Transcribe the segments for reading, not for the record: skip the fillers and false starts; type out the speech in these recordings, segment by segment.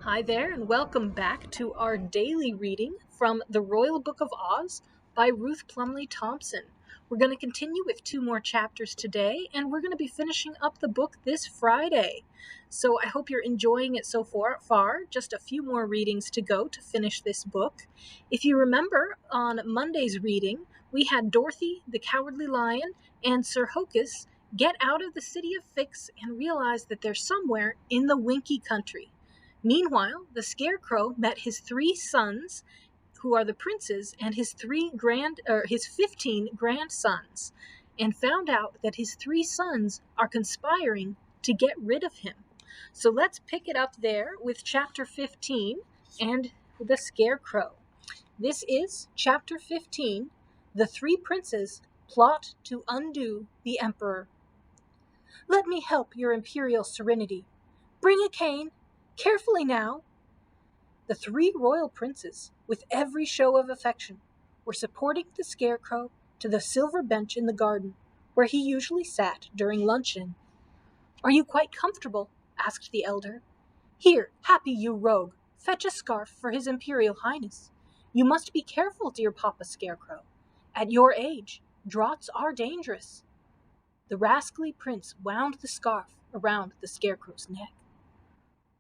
Hi there, and welcome back to our daily reading from The Royal Book of Oz by Ruth Plumley Thompson. We're going to continue with 2 more chapters today, and we're going to be finishing up the book this Friday. So I hope you're enjoying it so far. Just a few more readings to go to finish this book. If you remember, on Monday's reading, we had Dorothy, the Cowardly Lion, and Sir Hokus get out of the city of Fix and realize that they're somewhere in the Winky country. Meanwhile, the Scarecrow met his 3 sons, who are the princes, and his 15 grandsons, and found out that his 3 sons are conspiring to get rid of him. So let's pick it up there with chapter 15 and the Scarecrow. This is chapter 15, The 3 Princes Plot to Undo the Emperor. Let me help your Imperial Serenity. Bring a cane. Carefully now. The 3 royal princes, with every show of affection, were supporting the Scarecrow to the silver bench in the garden, where he usually sat during luncheon. "Are you quite comfortable?" asked the elder. "Here, Happy, you rogue, fetch a scarf for his Imperial Highness. You must be careful, dear Papa Scarecrow. At your age, draughts are dangerous." The rascally prince wound the scarf around the Scarecrow's neck.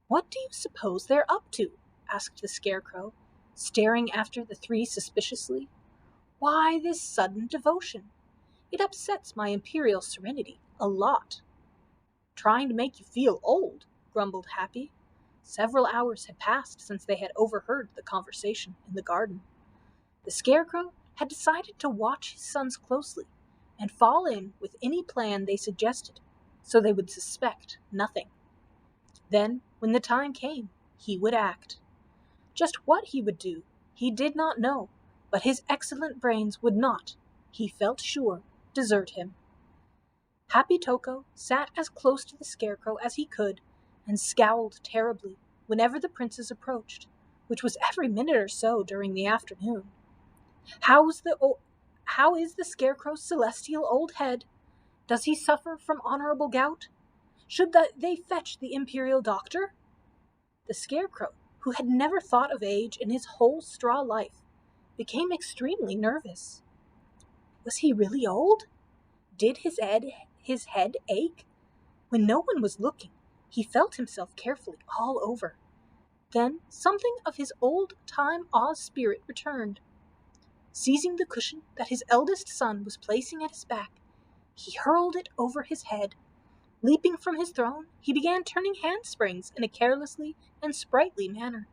"What do you suppose they're up to?" asked the Scarecrow, staring after the 3 suspiciously. "Why this sudden devotion? It upsets my Imperial Serenity a lot." "Trying to make you feel old," grumbled Happy. Several hours had passed since they had overheard the conversation in the garden. The Scarecrow had decided to watch his sons closely and fall in with any plan they suggested, so they would suspect nothing. Then, when the time came, he would act. Just what he would do, he did not know, but his excellent brains would not, he felt sure, desert him. Happy Toko sat as close to the Scarecrow as he could and scowled terribly whenever the princes approached, which was every minute or so during the afternoon. How is the Scarecrow's celestial old head? Does he suffer from honorable gout? Should they fetch the Imperial doctor? The Scarecrow, who had never thought of age in his whole straw life, became extremely nervous. Was he really old? Did his head ache? When no one was looking, he felt himself carefully all over. Then something of his old-time Oz spirit returned. Seizing the cushion that his eldest son was placing at his back, he hurled it over his head. Leaping from his throne, he began turning handsprings in a carelessly and sprightly manner.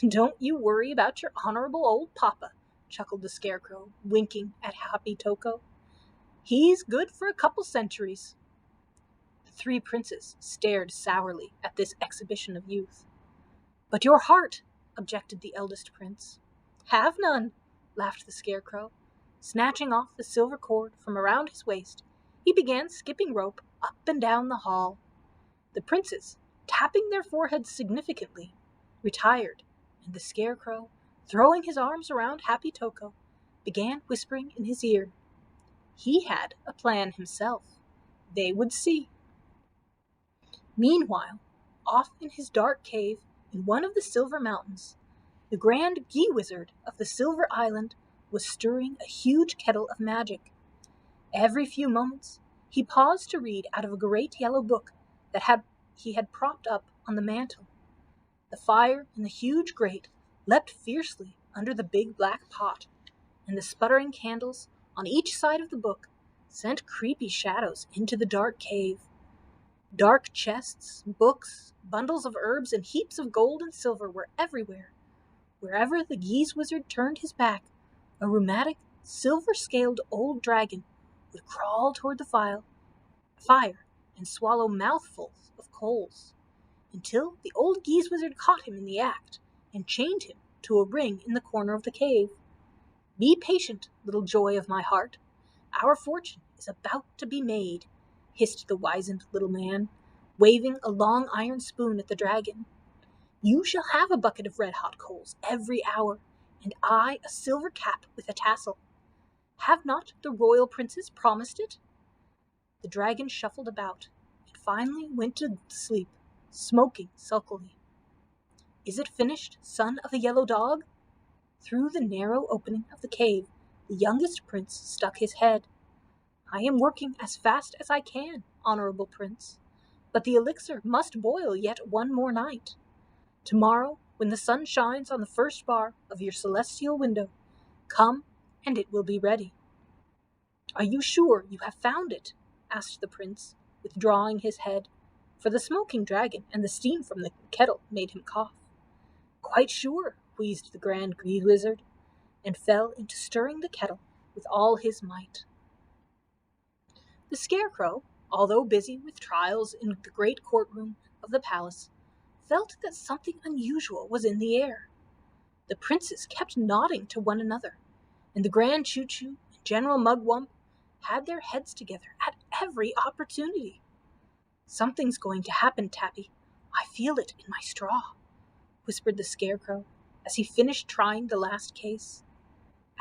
"Don't you worry about your honorable old papa," chuckled the Scarecrow, winking at Happy Toko. "He's good for a couple centuries." The 3 princes stared sourly at this exhibition of youth. "But your heart," objected the eldest prince. "Have none," laughed the Scarecrow. Snatching off the silver cord from around his waist, he began skipping rope up and down the hall. The princes, tapping their foreheads significantly, retired, and the Scarecrow, throwing his arms around Happy Toko, began whispering in his ear. He had a plan himself. They would see. Meanwhile, off in his dark cave in one of the Silver Mountains, the Grand Gee-Wizard of the Silver Island was stirring a huge kettle of magic. Every few moments, he paused to read out of a great yellow book that he had propped up on the mantel. The fire in the huge grate leapt fiercely under the big black pot, and the sputtering candles on each side of the book sent creepy shadows into the dark cave. Dark chests, books, bundles of herbs, and heaps of gold and silver were everywhere. Wherever the Geese-Wizard turned his back, a rheumatic, silver-scaled old dragon would crawl toward the fire and swallow mouthfuls of coals, until the old Geese-Wizard caught him in the act and chained him to a ring in the corner of the cave. "Be patient, little joy of my heart. Our fortune is about to be made," hissed the wizened little man, waving a long iron spoon at the dragon. "You shall have a bucket of red-hot coals every hour, and I a silver cap with a tassel. Have not the royal princes promised it?" The dragon shuffled about and finally went to sleep, smoking sulkily. Is it finished, son of a yellow dog?" Through the narrow opening of the cave, the youngest prince stuck his head. "I am working as fast as I can, honorable prince, but the elixir must boil yet one more night. Tomorrow, when the sun shines on the first bar of your celestial window, come and it will be ready." "Are you sure you have found it?" asked the prince, withdrawing his head, for the smoking dragon and the steam from the kettle made him cough. "Quite sure," wheezed the Grand Wizard, and fell into stirring the kettle with all his might. The Scarecrow, although busy with trials in the great courtroom of the palace, felt that something unusual was in the air. The princes kept nodding to one another, and the Grand Choo-Choo and General Mugwump had their heads together at every opportunity. "Something's going to happen, Tappy. I feel it in my straw," whispered the Scarecrow as he finished trying the last case.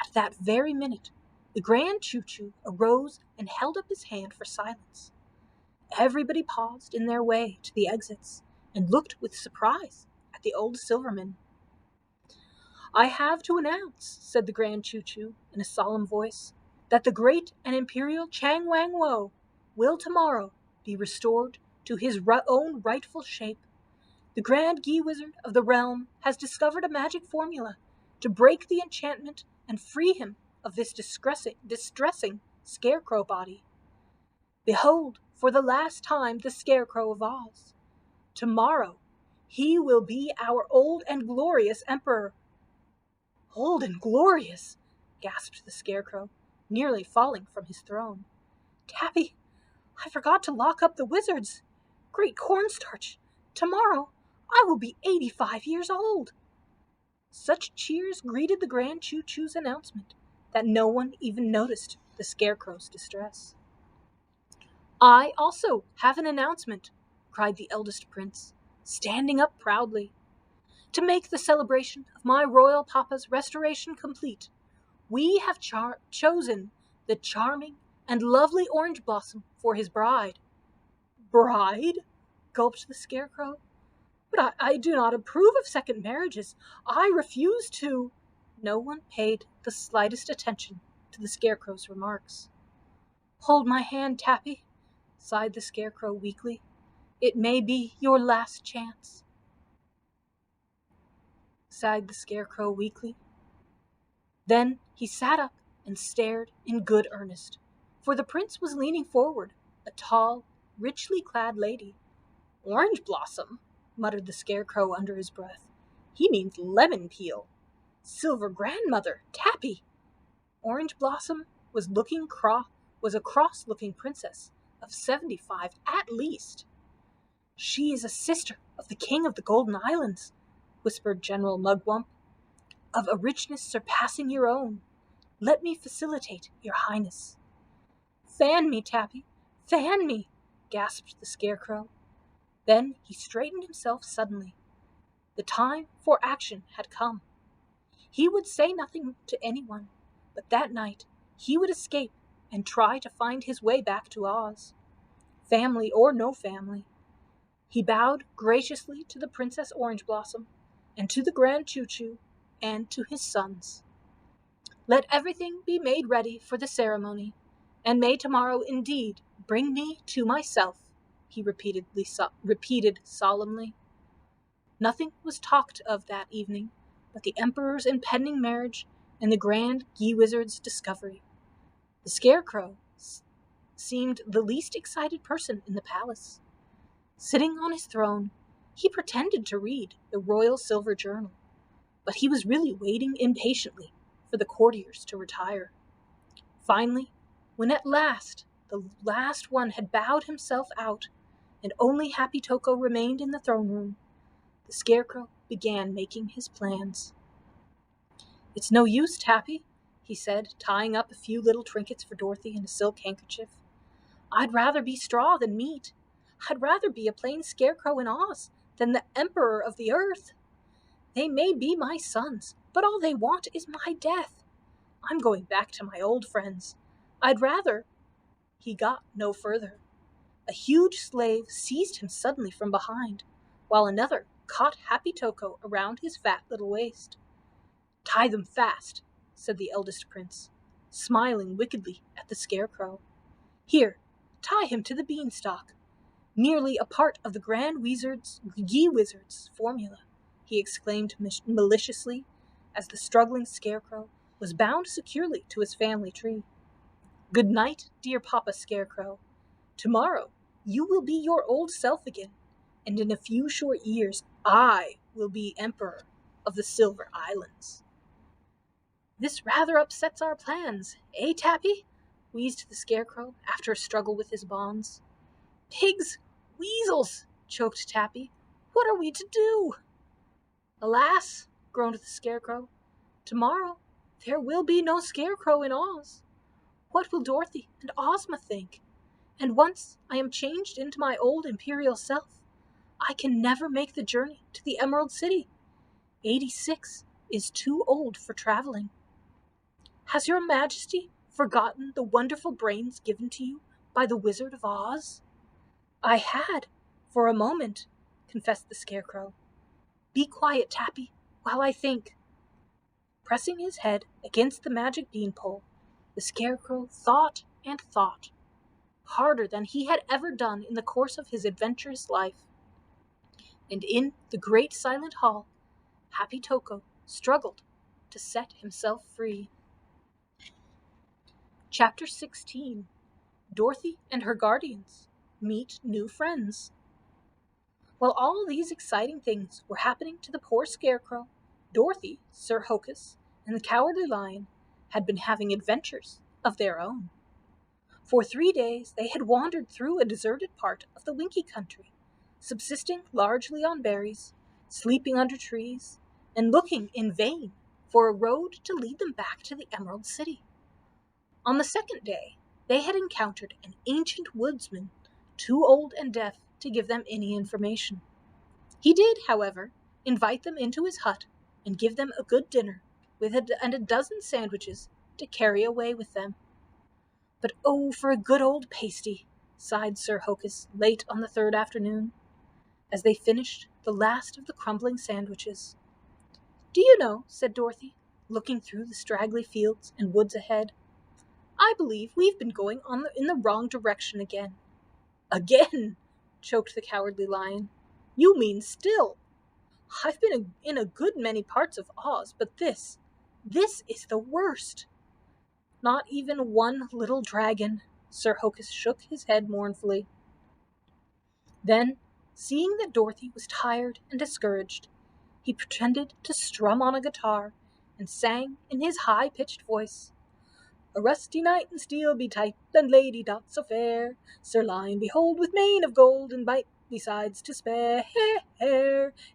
At that very minute, the Grand Choo-Choo arose and held up his hand for silence. Everybody paused in their way to the exits and looked with surprise at the old Silverman. "I have to announce," said the Grand Choo-Choo in a solemn voice, "that the great and imperial Chang Wang Wo will tomorrow be restored to his own rightful shape. The Grand Wizard of the realm has discovered a magic formula to break the enchantment and free him of this distressing scarecrow body. Behold, for the last time, the Scarecrow of Oz. Tomorrow, he will be our old and glorious Emperor." "Old and glorious!" gasped the Scarecrow, nearly falling from his throne. "Tappy, I forgot to lock up the wizards. Great cornstarch! Tomorrow, I will be 85 years old." Such cheers greeted the Grand Choo-Choo's announcement that no one even noticed the Scarecrow's distress. "I also have an announcement," cried the eldest prince, standing up proudly. "To make the celebration of my royal papa's restoration complete, we have chosen the charming and lovely Orange Blossom for his bride." "Bride?" gulped the Scarecrow. "But I do not approve of second marriages. I refuse to—" No one paid the slightest attention to the Scarecrow's remarks. "Hold my hand, Tappy," sighed the Scarecrow weakly. "It may be your last chance." Sighed the Scarecrow weakly. Then he sat up and stared in good earnest, for the prince was leaning forward, a tall, richly clad lady. "Orange Blossom," muttered the Scarecrow under his breath. "He means lemon peel. Silver Grandmother, Tappy." Orange Blossom was a cross-looking princess of 75 at least. "She is a sister of the King of the Golden Islands," whispered General Mugwump, "of a richness surpassing your own. Let me facilitate your highness." "Fan me, Tappy, fan me," gasped the Scarecrow. Then he straightened himself suddenly. The time for action had come. He would say nothing to anyone, but that night he would escape and try to find his way back to Oz. Family or no family. He bowed graciously to the Princess Orange Blossom, and to the Grand Choo-Choo, and to his sons. "Let everything be made ready for the ceremony, and may tomorrow indeed bring me to myself," he repeated solemnly. Nothing was talked of that evening but the Emperor's impending marriage and the Grand Wizard's discovery. The Scarecrow seemed the least excited person in the palace. Sitting on his throne, he pretended to read the Royal Silver Journal, but he was really waiting impatiently for the courtiers to retire. Finally, when at last the last one had bowed himself out, and only Happy Toko remained in the throne room, the Scarecrow began making his plans. "It's no use, Tappy," he said, tying up a few little trinkets for Dorothy in a silk handkerchief. "I'd rather be straw than meat. I'd rather be a plain scarecrow in Oz than the Emperor of the Earth. They may be my sons, but all they want is my death. I'm going back to my old friends. I'd rather—" He got no further. A huge slave seized him suddenly from behind, while another caught Happy Toko around his fat little waist. "Tie them fast," said the eldest prince, smiling wickedly at the Scarecrow. "Here, tie him to the beanstalk. Merely a part of the Grand Wizard's formula," he exclaimed maliciously as the struggling Scarecrow was bound securely to his family tree. "Good night, dear Papa Scarecrow. Tomorrow you will be your old self again, and in a few short years I will be Emperor of the Silver Islands." "This rather upsets our plans, eh, Tappy?" wheezed the Scarecrow after a struggle with his bonds. "Pigs! Weasels!" choked Tappy. "What are we to do?" "Alas," groaned the Scarecrow, "tomorrow there will be no Scarecrow in Oz. What will Dorothy and Ozma think? And once I am changed into my old Imperial self, I can never make the journey to the Emerald City. 86 is too old for traveling. Has your Majesty forgotten the wonderful brains given to you by the Wizard of Oz?" "I had, for a moment," confessed the Scarecrow. "Be quiet, Tappy, while I think." Pressing his head against the magic beanpole, the Scarecrow thought and thought, harder than he had ever done in the course of his adventurous life. And in the great silent hall, Happy Toko struggled to set himself free. Chapter 16. Dorothy and her guardians meet new friends. While all these exciting things were happening to the poor Scarecrow, Dorothy, Sir Hokus, and the Cowardly Lion had been having adventures of their own. For 3 days they had wandered through a deserted part of the Winkie country, subsisting largely on berries, sleeping under trees, and looking in vain for a road to lead them back to the Emerald City. On the 2nd day, they had encountered an ancient woodsman, too old and deaf to give them any information. He did, however, invite them into his hut and give them a good dinner and a dozen sandwiches to carry away with them. "But oh, for a good old pasty," sighed Sir Hokus late on the 3rd afternoon, as they finished the last of the crumbling sandwiches. "Do you know," said Dorothy, looking through the straggly fields and woods ahead, "I believe we've been going in the wrong direction again." "Again?" choked the Cowardly Lion. "You mean still. I've been in a good many parts of Oz, but this is the worst." "Not even one little dragon." Sir Hokus shook his head mournfully. Then, seeing that Dorothy was tired and discouraged, he pretended to strum on a guitar and sang in his high-pitched voice, "A rusty knight in steel betight, and lady dot so fair, Sir Lion behold with mane of gold, and might besides to spare,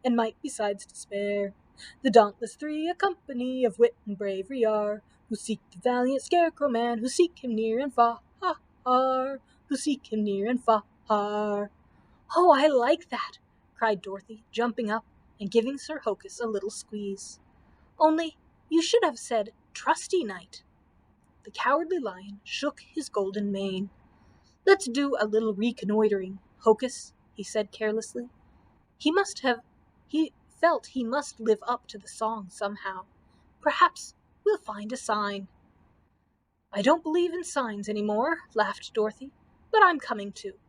and might besides to spare. The dauntless three a company of wit and bravery are, who seek the valiant Scarecrow man, who seek him near and far, who seek him near and far." "Oh, I like that!" cried Dorothy, jumping up and giving Sir Hokus a little squeeze. "Only you should have said trusty knight." The Cowardly Lion shook his golden mane. "Let's do a little reconnoitering, Hokus," he said carelessly. He felt he must live up to the song somehow. "Perhaps we'll find a sign." "I don't believe in signs any more," laughed Dorothy, "but I'm coming too."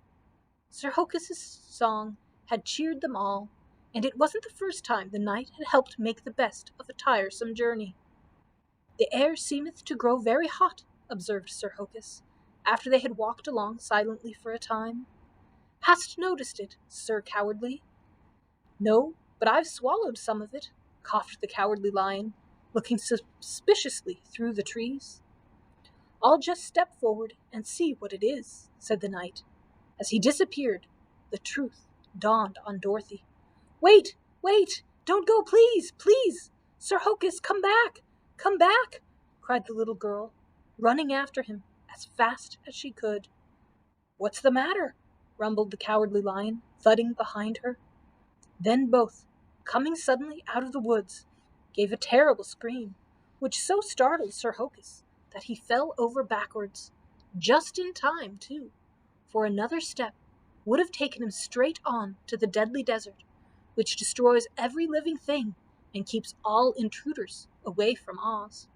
Sir Hokus's song had cheered them all, and it wasn't the first time the knight had helped make the best of a tiresome journey. "The air seemeth to grow very hot," observed Sir Hokus, after they had walked along silently for a time. "Hast noticed it, Sir Cowardly?" "No, but I've swallowed some of it," coughed the Cowardly Lion, looking suspiciously through the trees. "I'll just step forward and see what it is," said the knight. As he disappeared, the truth dawned on Dorothy. "Wait! Wait! Don't go, please! Please! Sir Hokus, come back! Come back!" cried the little girl, running after him as fast as she could. "What's the matter?" rumbled the Cowardly Lion, thudding behind her. Then both, coming suddenly out of the woods, gave a terrible scream, which so startled Sir Hokus that he fell over backwards, just in time, too, for another step would have taken him straight on to the deadly desert, which destroys every living thing and keeps all intruders away from Oz.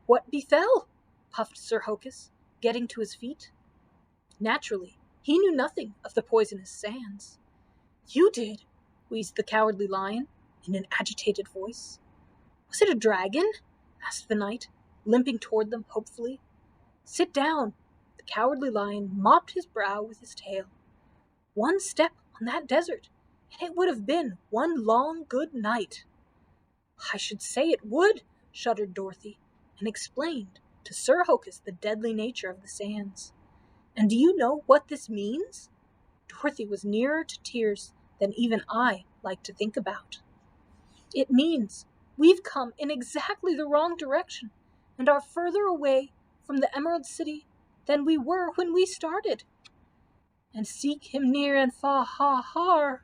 What befell? Puffed Sir Hokus, getting to his feet. Naturally, he knew nothing of the poisonous sands. You did, wheezed the Cowardly Lion in an agitated voice. Was it a dragon? Asked the knight, limping toward them hopefully. Sit down. The Cowardly Lion mopped his brow with his tail. One step on that desert, and it would have been one long good night. I should say it would, shuddered Dorothy, and explained to Sir Hokus the deadly nature of the sands. And do you know what this means? Dorothy was nearer to tears than even I like to think about. It means we've come in exactly the wrong direction and are further away from the Emerald City than we were when we started. And seek him near and far,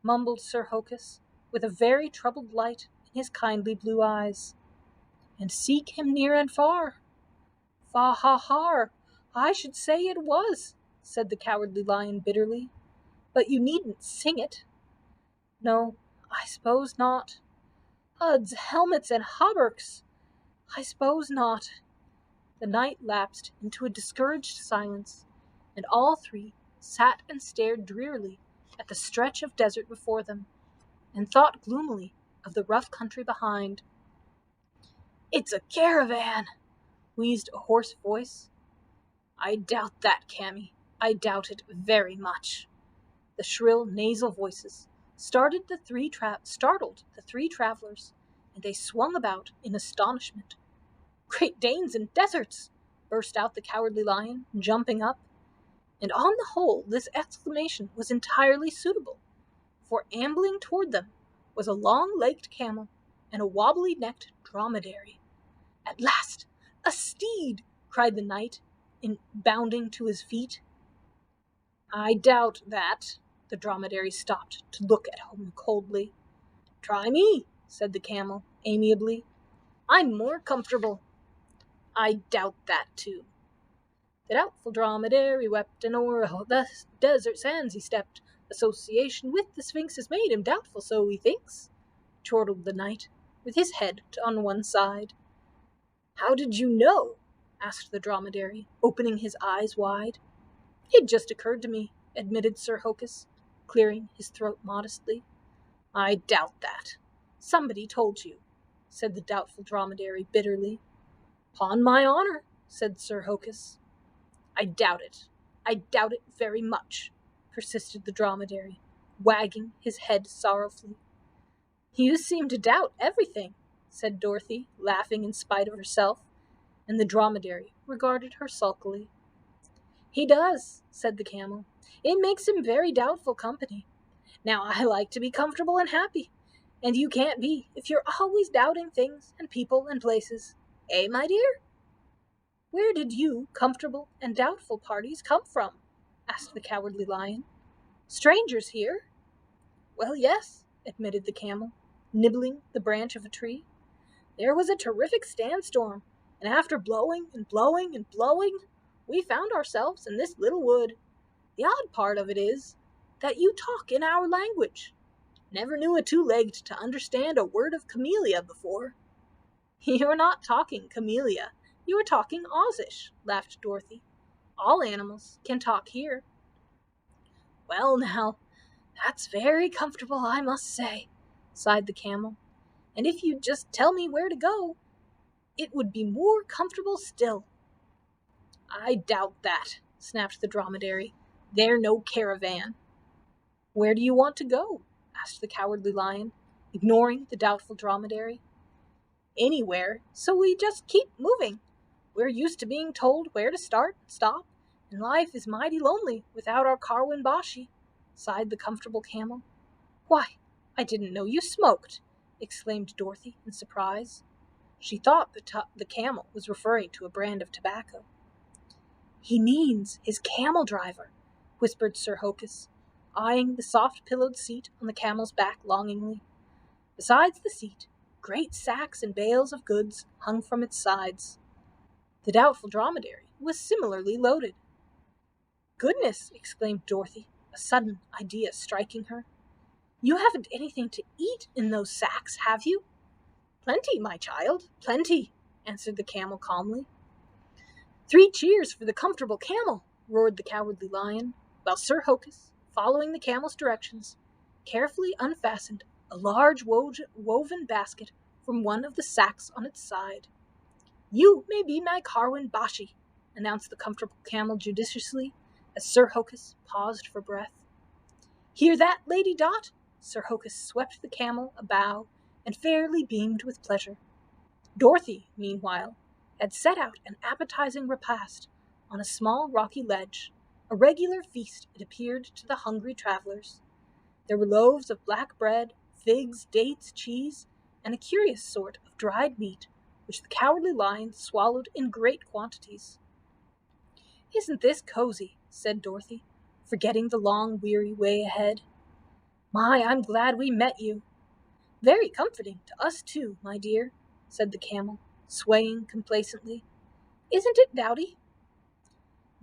mumbled Sir Hokus, with a very troubled light in his kindly blue eyes. And seek him near and far. Far, I should say it was, said the Cowardly Lion bitterly. But you needn't sing it. No, I suppose not. Uds, helmets, and hauberks! I suppose not. The knight lapsed into a discouraged silence, and all three sat and stared drearily at the stretch of desert before them, and thought gloomily of the rough country behind. It's a caravan, wheezed a hoarse voice. I doubt that, Cammy. I doubt it very much. The shrill nasal voices startled the three travelers, and they swung about in astonishment. Great Danes and deserts! Burst out the Cowardly Lion, jumping up. And on the whole, this exclamation was entirely suitable, for ambling toward them was a long-legged camel and a wobbly-necked dromedary. At last, a steed! Cried the knight, bounding to his feet. I doubt that. The dromedary stopped to look at him coldly. Try me, said the camel, amiably. I'm more comfortable. I doubt that, too. The doubtful dromedary wept, and o'er the desert sands he stepped. Association with the Sphinx has made him doubtful, so he thinks, chortled the knight, with his head on one side. How did you know? Asked the dromedary, opening his eyes wide. It just occurred to me, admitted Sir Hokus, clearing his throat modestly. I doubt that. Somebody told you, said the doubtful dromedary bitterly. "'Pon my honor, said Sir Hokus. I doubt it. I doubt it very much, persisted the dromedary, wagging his head sorrowfully. You seem to doubt everything, said Dorothy, laughing in spite of herself, and the dromedary regarded her sulkily. He does, said the camel. It makes him very doubtful company. Now I like to be comfortable and happy, and you can't be if you're always doubting things and people and places. Eh, my dear? Where did you, comfortable and doubtful parties, come from? Asked the Cowardly Lion. Strangers here? Well, yes, admitted the camel, nibbling the branch of a tree. There was a terrific sandstorm, and after blowing and blowing and blowing, we found ourselves in this little wood. The odd part of it is that you talk in our language. Never knew a two-legged to understand a word of camellia before. You're not talking camellia. You're talking Ozish, laughed Dorothy. All animals can talk here. Well, now, that's very comfortable, I must say, sighed the camel. And if you'd just tell me where to go, it would be more comfortable still. I doubt that, snapped the dromedary. They're no caravan. Where do you want to go? Asked the Cowardly Lion, ignoring the doubtful dromedary. Anywhere, so we just keep moving. We're used to being told where to start and stop, and life is mighty lonely without our Carwin Bashi, sighed the comfortable camel. Why, I didn't know you smoked, exclaimed Dorothy in surprise. She thought the camel was referring to a brand of tobacco. He means his camel driver, whispered Sir Hokus, eyeing the soft-pillowed seat on the camel's back longingly. Besides the seat, great sacks and bales of goods hung from its sides. The doubtful dromedary was similarly loaded. Goodness, exclaimed Dorothy, a sudden idea striking her. You haven't anything to eat in those sacks, have you? Plenty, my child, plenty, answered the camel calmly. 3 cheers for the comfortable camel, roared the Cowardly Lion, while Sir Hokus, following the camel's directions, carefully unfastened a large woven basket from one of the sacks on its side. You may be my Karwin Bashi, announced the comfortable camel judiciously, as Sir Hokus paused for breath. Hear that, Lady Dot? Sir Hokus swept the camel a bow and fairly beamed with pleasure. Dorothy, meanwhile, had set out an appetizing repast on a small rocky ledge, a regular feast, it appeared to the hungry travelers. There were loaves of black bread, figs, dates, cheese, and a curious sort of dried meat, which the Cowardly Lion swallowed in great quantities. Isn't this cozy? Said Dorothy, forgetting the long, weary way ahead. My, I'm glad we met you. Very comforting to us too, my dear, said the camel, swaying complacently. Isn't it, Dowdy?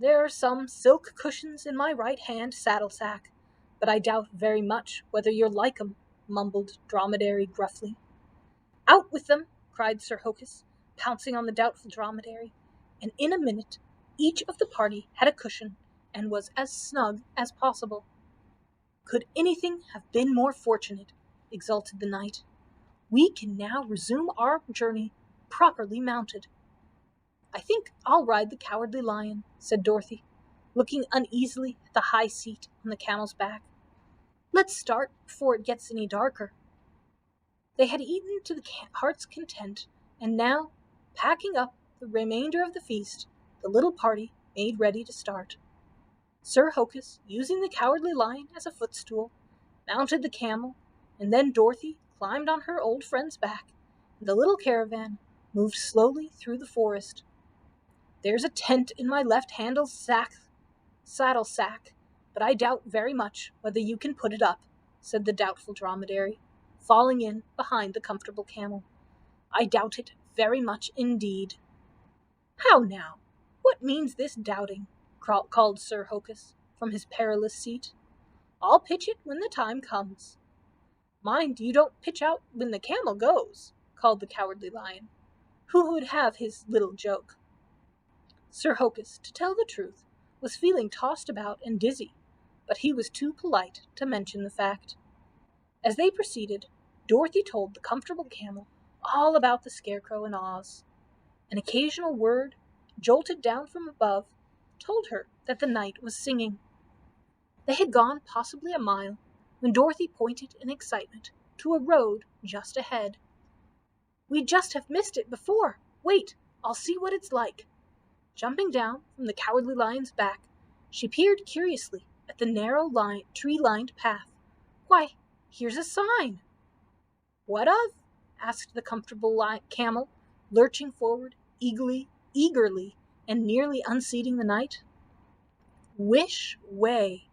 There are some silk cushions in my right-hand saddle-sack, but I doubt very much whether you'll like 'em, mumbled Dromedary gruffly. Out with them, cried Sir Hokus, pouncing on the doubtful dromedary, and in a minute each of the party had a cushion and was as snug as possible. Could anything have been more fortunate? Exulted the knight. We can now resume our journey properly mounted. I think I'll ride the Cowardly Lion, said Dorothy, looking uneasily at the high seat on the camel's back. Let's start before it gets any darker. They had eaten to the heart's content, and now, packing up the remainder of the feast, the little party made ready to start. Sir Hokus, using the Cowardly Lion as a footstool, mounted the camel, and then Dorothy climbed on her old friend's back, and the little caravan moved slowly through the forest. There's a tent in my left-handle saddle sack, but I doubt very much whether you can put it up, said the doubtful dromedary, falling in behind the comfortable camel. I doubt it very much indeed. How now? What means this doubting? Called Sir Hokus from his perilous seat. I'll pitch it when the time comes. Mind you don't pitch out when the camel goes, called the Cowardly Lion, who would have his little joke. Sir Hokus, to tell the truth, was feeling tossed about and dizzy, but he was too polite to mention the fact. As they proceeded, Dorothy told the comfortable camel all about the Scarecrow in Oz. An occasional word, jolted down from above, told her that the knight was singing. They had gone possibly a mile when Dorothy pointed in excitement to a road just ahead. We'd just have missed it before. Wait, I'll see what it's like. Jumping down from the Cowardly Lion's back, she peered curiously at the narrow tree-lined path. Why, here's a sign. What of? Asked the comfortable camel, lurching forward eagerly, and nearly unseating the knight. Wish Way,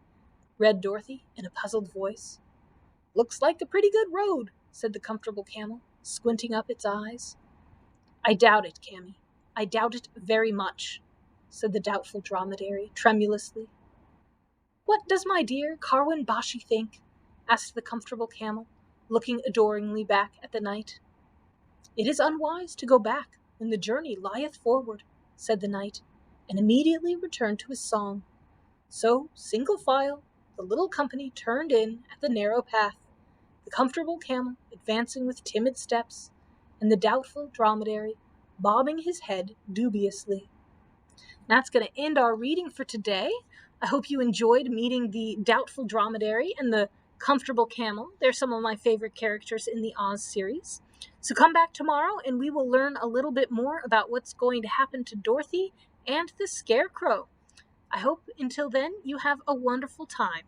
read Dorothy in a puzzled voice. Looks like a pretty good road, said the comfortable camel, squinting up its eyes. I doubt it, Cammy. I doubt it very much, said the doubtful dromedary tremulously. What does my dear Karwin Bashi think? Asked the comfortable camel, looking adoringly back at the knight. It is unwise to go back when the journey lieth forward, said the knight, and immediately returned to his song. So, single file, the little company turned in at the narrow path, the comfortable camel advancing with timid steps, and the doubtful dromedary bobbing his head dubiously. That's going to end our reading for today. I hope you enjoyed meeting the doubtful dromedary and the comfortable camel. They're some of my favorite characters in the Oz series. So come back tomorrow and we will learn a little bit more about what's going to happen to Dorothy and the Scarecrow. I hope until then you have a wonderful time.